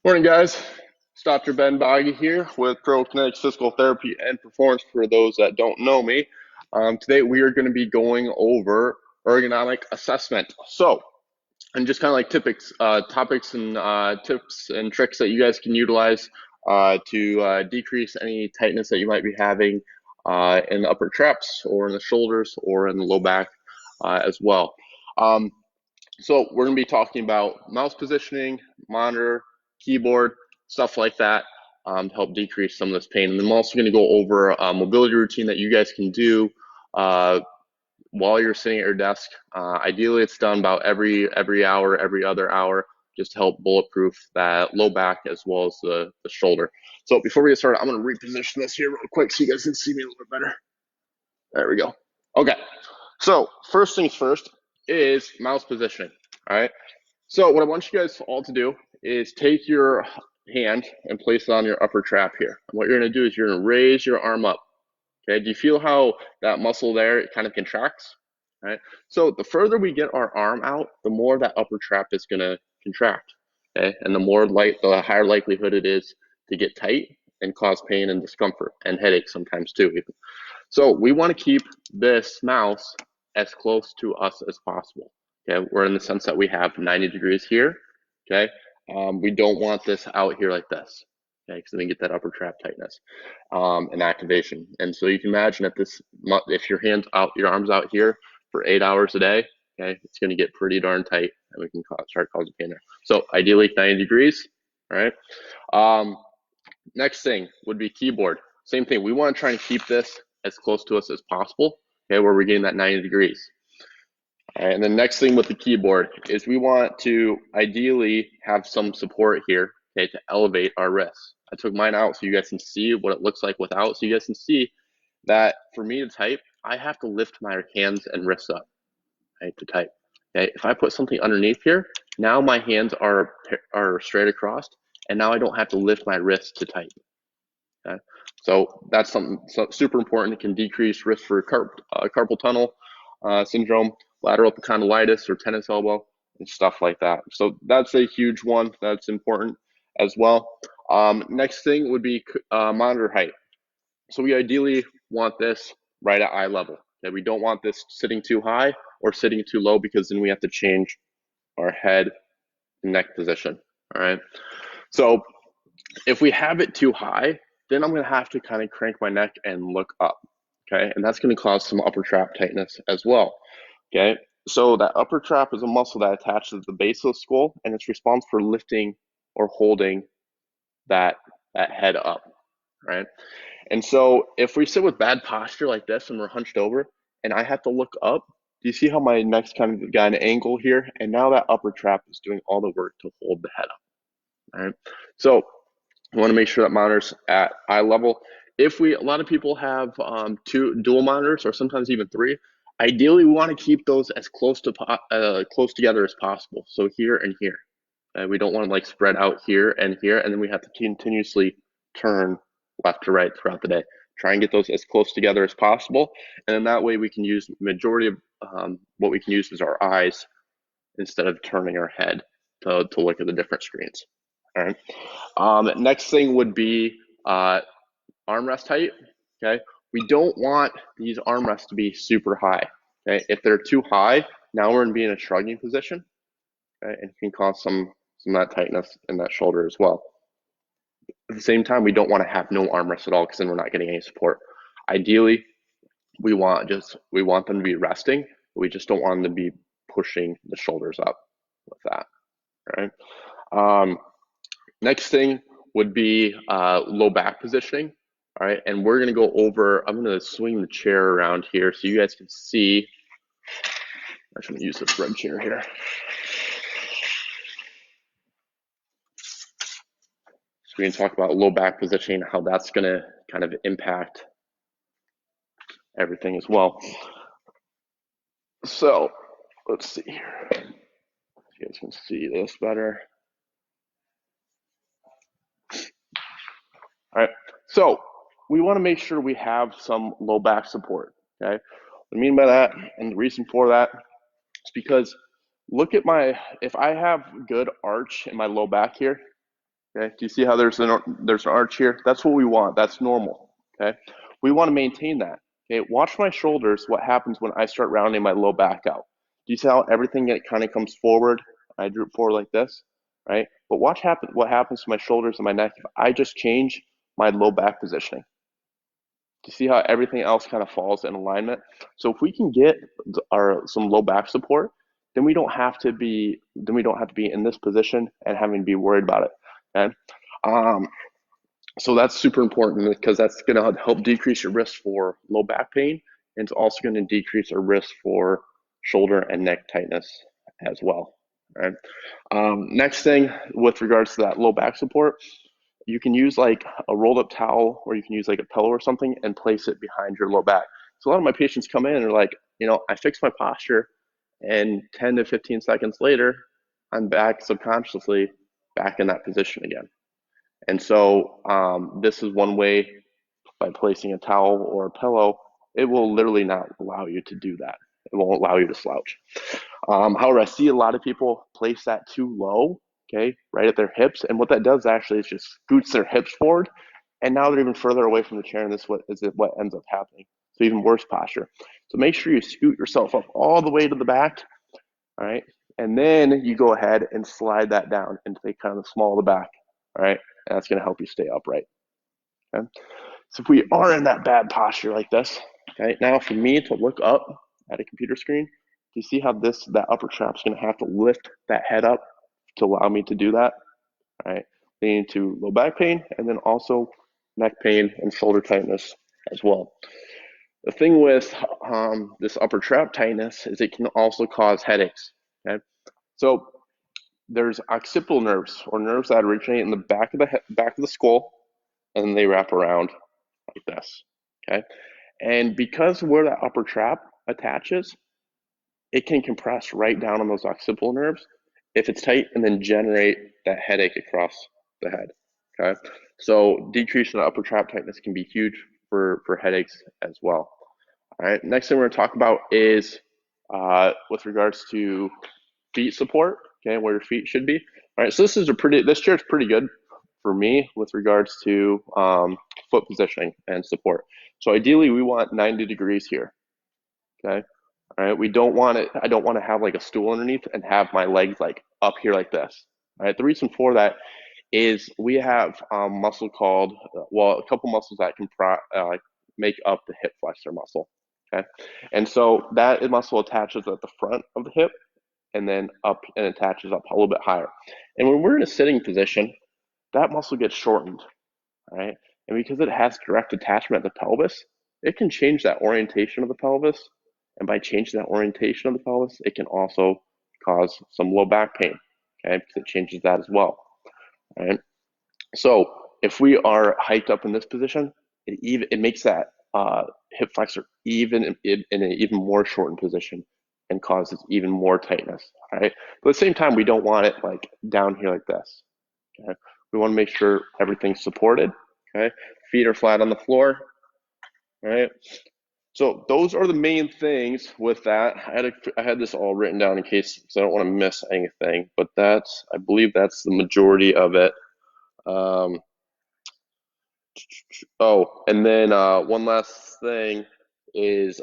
Morning, guys. It's Dr. Ben Boggy here with Pro+Kinetix Physical Therapy and Performance for those that don't know me. Today, we are going to be going over ergonomic assessment. And just kind of like topics and tips and tricks that you guys can utilize to decrease any tightness that you might be having in the upper traps or in the shoulders or in the low back as well. So we're going to be talking about mouse positioning, monitor, keyboard, stuff like that to help decrease some of this pain. And then I'm also going to go over a mobility routine that you guys can do while you're sitting at your desk. Ideally, it's done about every hour, every other hour, just to help bulletproof that low back as well as the shoulder. So before we get started, I'm going to reposition this here real quick so you guys can see me a little bit better. There we go. Okay. So first things first is mouse positioning. All right. So what I want you guys all to do is take your hand and place it on your upper trap here. And what you're going to do is you're going to raise your arm up. Okay. Do you feel how that muscle there it kind of contracts? All right. So the further we get our arm out, the more that upper trap is going to contract. Okay. And the higher likelihood it is to get tight and cause pain and discomfort and headaches sometimes too. So we want to keep this mouse as close to us as possible. Okay, we're in the sense that we have 90 degrees here. Okay, we don't want this out here like this. Okay, because then we get that upper trap tightness and activation. And so you can imagine if your arms out here for 8 hours a day, okay, it's going to get pretty darn tight, and we can start causing pain there. So ideally 90 degrees. All right. Next thing would be keyboard. Same thing. We want to try and keep this as close to us as possible, okay, where we're getting that 90 degrees. All right, and the next thing with the keyboard is we want to ideally have some support here, okay, to elevate our wrists. I took mine out so you guys can see what it looks like without, so you guys can see that for me to type, I have to lift my hands and wrists up, right, to type. Okay, if I put something underneath here, now my hands are straight across, and now I don't have to lift my wrists to type. Okay? So that's something super important. It can decrease risk for carpal tunnel syndrome, lateral epicondylitis, or tennis elbow, and stuff like that. So that's a huge one that's important as well. Next thing would be monitor height. So we ideally want this right at eye level. Okay? We don't want this sitting too high or sitting too low because then we have to change our head and neck position. All right. So if we have it too high, then I'm going to have to kind of crank my neck and look up. Okay. And that's going to cause some upper trap tightness as well. Okay. So that upper trap is a muscle that attaches to the base of the skull, and it's responsible for lifting or holding that head up. Right. And so if we sit with bad posture like this and we're hunched over and I have to look up, do you see how my neck's kind of got an angle here? And now that upper trap is doing all the work to hold the head up. All right. So we want to make sure that monitor's at eye level. A lot of people have two dual monitors or sometimes even three. Ideally, we want to keep those as close together as possible. So here and here. We don't want to like spread out here, and then we have to continuously turn left to right throughout the day. Try and get those as close together as possible, and then that way we can use majority of what we can use is our eyes instead of turning our head to look at the different screens. All right. Next thing would be armrest height. Okay. We don't want these armrests to be super high. Okay. If they're too high, now we're going to be in a shrugging position. Okay, and it can cause some of that tightness in that shoulder as well. At the same time, we don't want to have no armrest at all because then we're not getting any support. Ideally, we want them to be resting. We just don't want them to be pushing the shoulders up with that. All right. Next thing would be low back positioning. All right, and we're going to go over, I'm going to swing the chair around here so you guys can see. I'm going to use this red chair here. So we can talk about low back positioning, how that's going to kind of impact everything as well. So let's see here. So you guys can see this better. All right, so we want to make sure we have some low back support. Okay, what I mean by that, and the reason for that is because look at if I have good arch in my low back here, Okay, do you see how there's an arch here? That's what we want. That's normal. Okay, we want to maintain that. Okay, watch my shoulders. What happens when I start rounding my low back out? Do you see how everything kind of comes forward? I droop forward like this, right? But watch what happens to my shoulders and my neck if I just change my low back positioning. Do you see how everything else kind of falls in alignment? So if we can get some low back support, then we don't have to be in this position and having to be worried about it. Okay. So that's super important because that's going to help decrease your risk for low back pain, and it's also going to decrease our risk for shoulder and neck tightness as well. All right. Next thing with regards to that low back support, you can use like a rolled up towel, or you can use like a pillow or something and place it behind your low back. So a lot of my patients come in and are like, I fixed my posture, and 10 to 15 seconds later, I'm back subconsciously back in that position again. And so this is one way, by placing a towel or a pillow, it will literally not allow you to do that. It won't allow you to slouch. However, I see a lot of people place that too low, okay, right at their hips. And what that does actually is just scoots their hips forward. And now they're even further away from the chair, and this is what ends up happening. So even worse posture. So make sure you scoot yourself up all the way to the back, all right? And then you go ahead and slide that down into the kind of the small of the back, all right? And that's going to help you stay upright. Okay? So if we are in that bad posture like this, okay, now for me to look up at a computer screen, do you see how that upper trap is going to have to lift that head up to allow me to do that? All right, leading to low back pain, and then also neck pain and shoulder tightness as well. The thing with this upper trap tightness is it can also cause headaches. Okay, so there's occipital nerves, or nerves that originate in the back of the skull, and they wrap around like this. Okay, and because where that upper trap attaches, it can compress right down on those occipital nerves if it's tight, and then generate that headache across the head. Okay, so decreasing the upper trap tightness can be huge for headaches as well. All right, next thing we're going to talk about is with regards to feet support. Okay, where your feet should be. All right, so this chair is pretty good for me with regards to foot positioning and support. So ideally, we want 90 degrees here. Okay. All right. We don't want it. I don't want to have like a stool underneath and have my legs like up here like this. All right. The reason for that is we have muscle called, a couple muscles that can make up the hip flexor muscle. Okay. And so that muscle attaches at the front of the hip and then up and attaches up a little bit higher. And when we're in a sitting position, that muscle gets shortened. All right. And because it has direct attachment at the pelvis, it can change that orientation of the pelvis. And by changing that orientation of the pelvis, it can also cause some low back pain, okay, because it changes that as well. All right. So if we are hiked up in this position, it makes that hip flexor even in an even more shortened position and causes even more tightness. All right. But at the same time, we don't want it like down here like this. Okay. We want to make sure everything's supported. Okay. Feet are flat on the floor. All right. So those are the main things with that. I had this all written down in case, because I don't want to miss anything, but I believe that's the majority of it. Oh, and then one last thing is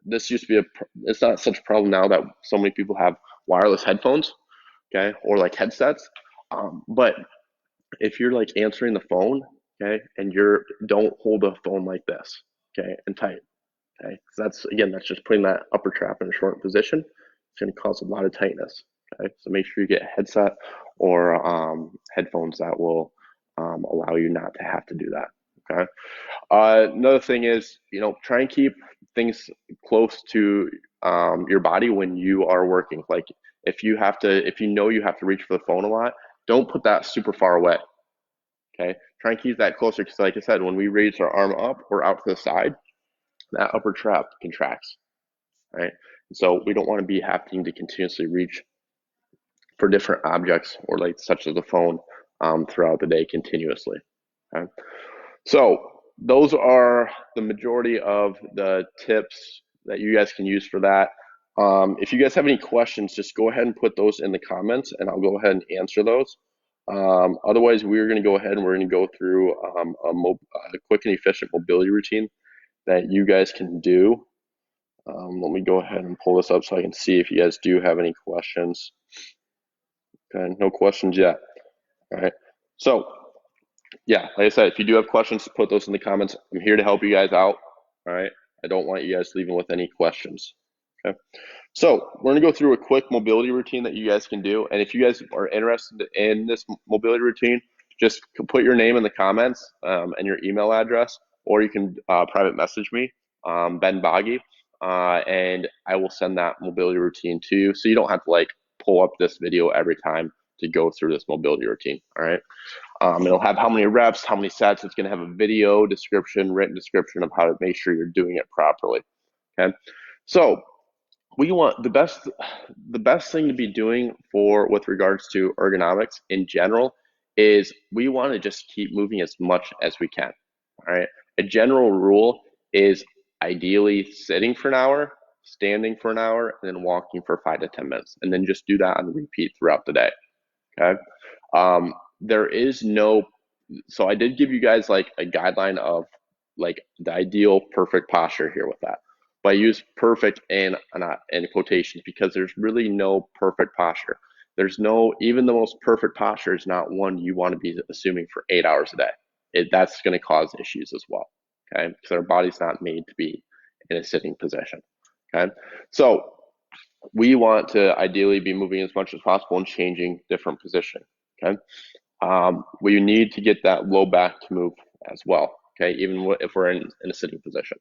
this used to be it's not such a problem now that so many people have wireless headphones, okay, or like headsets. But if you're like answering the phone, okay, and don't hold a phone like this, okay, and tight. Okay, so that's just putting that upper trap in a short position. It's going to cause a lot of tightness. Okay, so make sure you get a headset or headphones that will allow you not to have to do that. Okay. Another thing is, try and keep things close to your body when you are working. Like if you know you have to reach for the phone a lot, don't put that super far away. Okay. Try and keep that closer because, like I said, when we raise our arm up or out to the side, that upper trap contracts, right? So we don't want to be having to continuously reach for different objects or like such as a phone throughout the day continuously. Okay? So those are the majority of the tips that you guys can use for that. If you guys have any questions, just go ahead and put those in the comments and I'll go ahead and answer those. Otherwise, we're going to go ahead and we're going to go through a quick and efficient mobility routine that you guys can do. Let me go ahead and pull this up so I can see if you guys do have any questions. Okay, no questions yet. All right. So, yeah, like I said, if you do have questions, put those in the comments. I'm here to help you guys out. All right. I don't want you guys leaving with any questions. Okay. So we're gonna go through a quick mobility routine that you guys can do. And if you guys are interested in this mobility routine, just put your name in the comments and your email address, or you can private message me, Ben Boggy, and I will send that mobility routine to you. So you don't have to like pull up this video every time to go through this mobility routine. All right. It'll have how many reps, how many sets. It's going to have a video description, written description of how to make sure you're doing it properly. Okay. So we want the best thing to be doing with regards to ergonomics in general is we want to just keep moving as much as we can. All right. A general rule is ideally sitting for an hour, standing for an hour, and then walking for 5 to 10 minutes, and then just do that on repeat throughout the day. Okay. There is no, so I did give you guys like a guideline of like the ideal perfect posture here with that. But I use perfect in quotations because there's really no perfect posture. There's no, even the most perfect posture is not one you want to be assuming for 8 hours a day. That's going to cause issues as well. Okay. Because our body's not made to be in a sitting position. Okay. So we want to ideally be moving as much as possible and changing different positioning. Okay. We need to get that low back to move as well. Okay. Even if we're in a sitting position.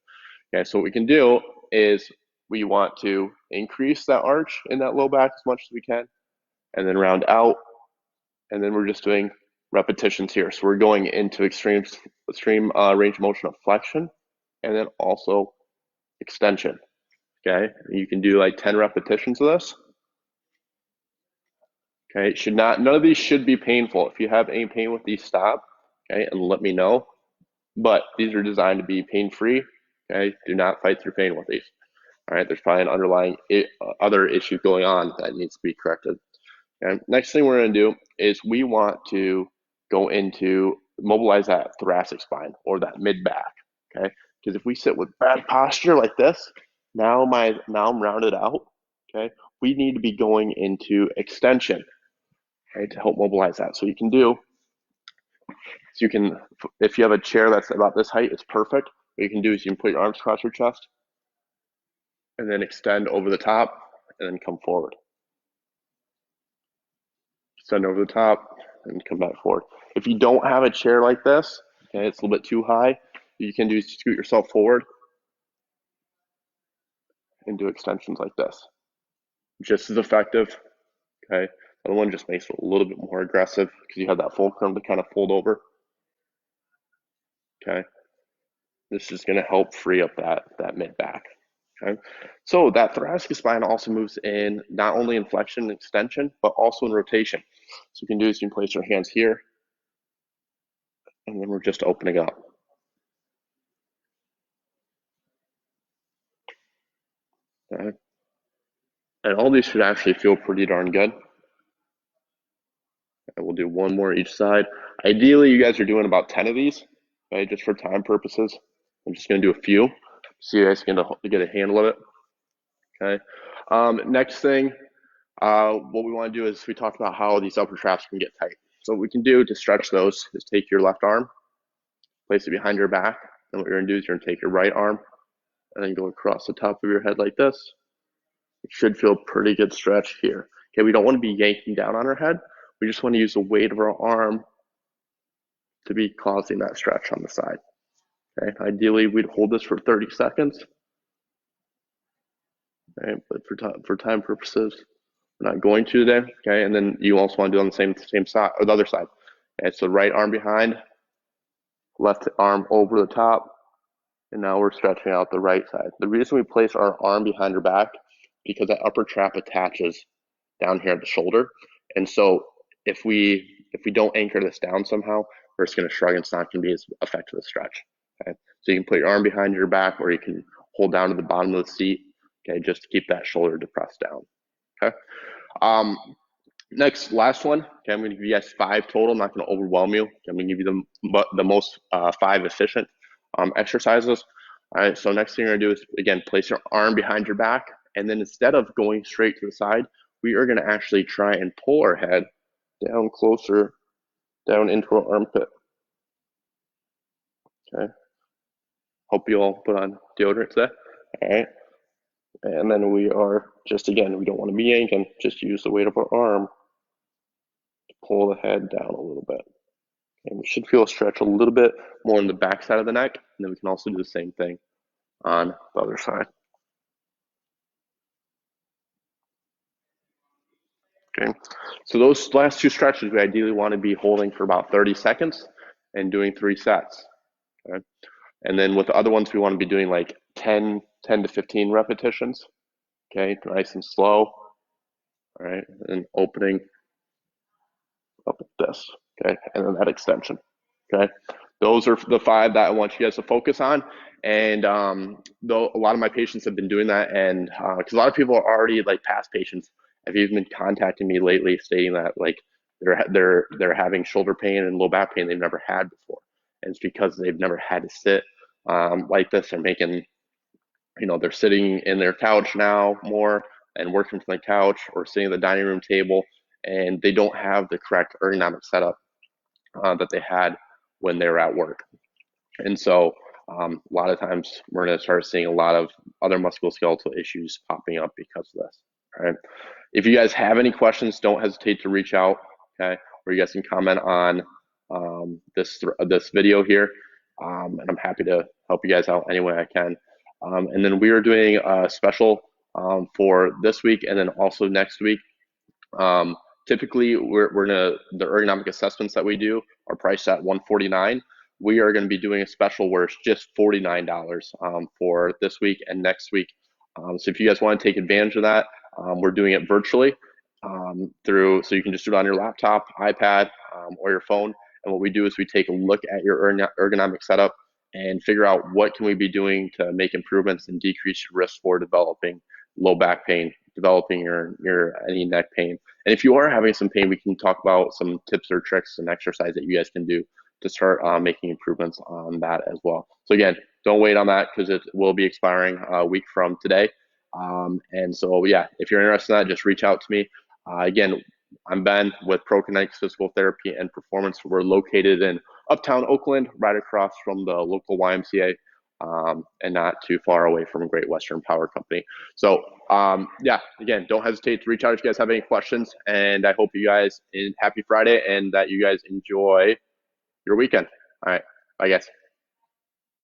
Okay. So what we can do is we want to increase that arch in that low back as much as we can, and then round out. And then we're just doing repetitions here. So we're going into extreme range of motion of flexion, and then also extension. Okay. You can do like 10 repetitions of this. Okay, none of these should be painful. If you have any pain with these, stop, okay, and let me know. But these are designed to be pain-free, okay? Do not fight through pain with these. All right, there's probably an underlying other issue going on that needs to be corrected. And next thing we're gonna do is we want to go into mobilize that thoracic spine or that mid-back, okay? Because if we sit with bad posture like this, now I'm rounded out, okay? We need to be going into extension, right, to help mobilize that. So you can do, so you can, if you have a chair that's about this height, it's perfect. What you can do is you can put your arms across your chest and then extend over the top and then come forward. Extend over the top and come back forward. If you don't have a chair like this, okay, it's a little bit too high, what you can do is scoot yourself forward and do extensions like this. Just as effective, okay? The other one just makes it a little bit more aggressive because you have that fulcrum to kind of fold over. Okay, this is going to help free up that mid back. Okay, so that thoracic spine also moves in not only in flexion and extension, but also in rotation. So you can do is you can place your hands here, and then we're just opening up. Okay, and all these should actually feel pretty darn good. And we'll do one more each side. Ideally, you guys are doing about 10 of these, okay, just for time purposes. I'm just going to do a few so you guys can get a handle of it. Okay. Next thing, what we want to do is we talked about how these upper traps can get tight. So what we can do to stretch those is take your left arm, place it behind your back, and what you're going to do is you're going to take your right arm and then go across the top of your head like this. It should feel pretty good stretch here. Okay, we don't want to be yanking down on our head. We just want to use the weight of our arm to be causing that stretch on the side. Okay, ideally we'd hold this for 30 seconds. Okay, but for time purposes, we're not going to today. Okay, and then you also want to do on the same side or the other side. Okay, so right arm behind, left arm over the top, and now we're stretching out the right side. The reason we place our arm behind our back because that upper trap attaches down here at the shoulder, and so if we don't anchor this down somehow, we're just going to shrug and it's not going to be as effective a stretch. Okay, so you can put your arm behind your back, or you can hold down to the bottom of the seat. Okay, just to keep that shoulder depressed down. Okay. Last one. Okay, I'm going to give you guys 5 total. I'm not going to overwhelm you. I'm going to give you the most 5 efficient exercises. All right, so next thing you're going to do is, again, place your arm behind your back. And then instead of going straight to the side, we are going to actually try and pull our head down closer, down into our armpit. Okay. Hope you all put on deodorant today. All right. And then we are just, again, we don't want to be yanking, just use the weight of our arm to pull the head down a little bit. And we should feel a stretch a little bit more in the back side of the neck. And then we can also do the same thing on the other side. Okay, so those last 2 stretches we ideally want to be holding for about 30 seconds and doing 3 sets. Okay, and then with the other ones we want to be doing like 10 to 15 repetitions. Okay, nice and slow. All right, and opening up like this. Okay, and then that extension. Okay, those are the 5 that I want you guys to focus on. And though a lot of my patients have been doing that, and because a lot of people are already like past patients have even been contacting me lately, stating that like they're having shoulder pain and low back pain they've never had before, and it's because they've never had to sit like this. They're making, they're sitting in their couch now more and working from the couch or sitting at the dining room table, and they don't have the correct ergonomic setup that they had when they were at work. And so a lot of times we're going to start seeing a lot of other musculoskeletal issues popping up because of this. All right. If you guys have any questions, don't hesitate to reach out. Okay. Or you guys can comment on this video here. And I'm happy to help you guys out any way I can. And then we are doing a special for this week and then also next week. Typically, we're gonna, the ergonomic assessments that we do are priced at $149. We are going to be doing a special where it's just $49 for this week and next week. So if you guys want to take advantage of that, we're doing it virtually so you can just do it on your laptop, iPad, or your phone. And what we do is we take a look at your ergonomic setup and figure out what can we be doing to make improvements and decrease your risk for developing low back pain, developing your any neck pain. And if you are having some pain, we can talk about some tips or tricks and exercise that you guys can do to start making improvements on that as well. So again, don't wait on that because it will be expiring a week from today. And so yeah, if you're interested in that, just reach out to me. Again, I'm Ben with Pro+Kinetix Physical Therapy and Performance. We're located in Uptown Oakland, right across from the local YMCA, and not too far away from Great Western Power Company. So yeah, again, don't hesitate to reach out if you guys have any questions. And I hope you guys happy Friday and that you guys enjoy your weekend. All right. Bye, guys.